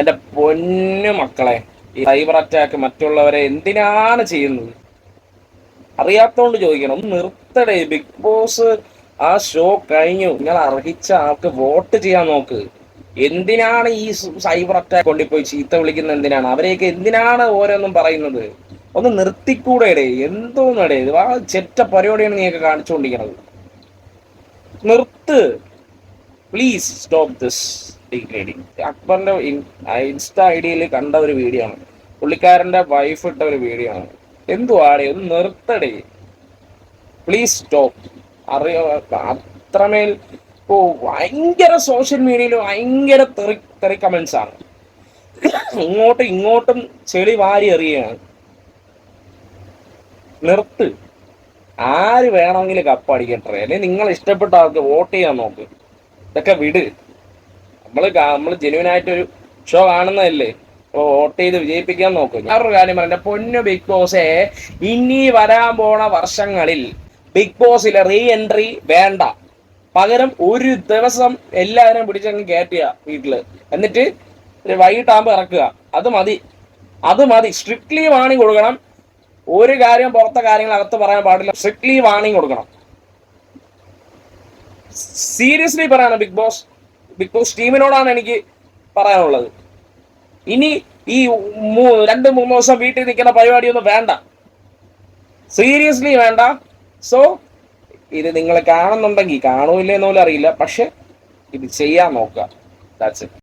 എൻ്റെ പൊന്നു മക്കളെ, ഈ സൈബർ അറ്റാക്ക് മറ്റുള്ളവരെ എന്തിനാണ് ചെയ്യുന്നത്? അറിയാത്തോണ്ട് ചോദിക്കണം, ഒന്ന് നിർത്തടേ. ബിഗ് ബോസ് ആ ഷോ കഴിഞ്ഞു, നിങ്ങൾ അർഹിച്ച ആൾക്ക് വോട്ട് ചെയ്യാൻ നോക്ക്. എന്തിനാണ് ഈ സൈബർ അറ്റാക്ക് കൊണ്ടിപ്പോയി ചീത്ത വിളിക്കുന്നത്? എന്തിനാണ് അവരെയൊക്കെ എന്തിനാണ് ഓരോന്നും പറയുന്നത്? ഒന്ന് നിർത്തിക്കൂടെടേ, എന്തോന്നടേ ഇത്? ആ ചെറ്റ പരിപാടിയാണ് നീയൊക്കെ കാണിച്ചുകൊണ്ടിരിക്കുന്നത്. നിർത്ത് പ്ലീസ്, സ്റ്റോപ്പ് ദിസ് ഡീഗ്രേഡിങ്. അക്ബറിന്റെ ഇൻസ്റ്റാ ഐഡിയയിൽ കണ്ട ഒരു വീഡിയോ ആണ്, പുള്ളിക്കാരന്റെ വൈഫ് ഇട്ട ഒരു വീഡിയോ ആണ്. എന്തുവാടേ, ഒന്ന് നിർത്തടേ പ്ലീസ്, സ്റ്റോപ്പ്. അറിയോ, അത്രമേൽ ഭയങ്കര സോഷ്യൽ മീഡിയയിൽ ഭയങ്കര തെറി കമന്റ്സ് ആണ്. ഇങ്ങോട്ടും ഇങ്ങോട്ടും ചെളി വാരി എറിയാണ്. നിർത്ത്. ആര് വേണമെങ്കിലും കപ്പടിക്കട്ടെ, അല്ലെങ്കിൽ നിങ്ങൾ ഇഷ്ടപ്പെട്ട ആൾക്ക് വോട്ട് ചെയ്യാൻ നോക്ക്. ഇതൊക്കെ വിട്. നമ്മൾ ജെന്യുവനായിട്ടൊരു ഷോ കാണുന്നതല്ലേ, അപ്പോൾ വോട്ട് ചെയ്ത് വിജയിപ്പിക്കാൻ നോക്ക്. ഞാനൊരു കാര്യം പറഞ്ഞ പൊന്നു ബിഗ് ബോസേ, ഇനി വരാൻ പോണ വർഷങ്ങളിൽ ബിഗ് ബോസിലെ റീ എൻട്രി വേണ്ട. പകരം ഒരു ദിവസം എല്ലാവരും പിടിച്ചങ്ങ് കയറ്റുക വീട്ടില്, എന്നിട്ട് വൈകിട്ടാകുമ്പോൾ ഇറക്കുക. അത് മതി. സ്ട്രിക്ട്ലി വാണിംഗ് കൊടുക്കണം. ഒരു കാര്യം പുറത്തെ കാര്യങ്ങൾ അകത്ത് പറയാൻ പാടില്ല. സ്ട്രിക്ട്ലി വാണിംഗ് കൊടുക്കണം. സീരിയസ്ലി പറയാണ് ബിഗ് ബോസ് ടീമിനോടാണ് എനിക്ക് പറയാനുള്ളത്. ഇനി ഈ 2-3 ദിവസം വീട്ടിൽ നിൽക്കുന്ന പരിപാടിയൊന്നും വേണ്ട, സീരിയസ്ലി വേണ്ട. സോ ഇത് നിങ്ങൾ കാണുന്നുണ്ടെങ്കിൽ, കാണൂല്ലേ എന്ന് പോലും അറിയില്ല, പക്ഷെ ഇത് ചെയ്യാൻ നോക്കുക. That's it.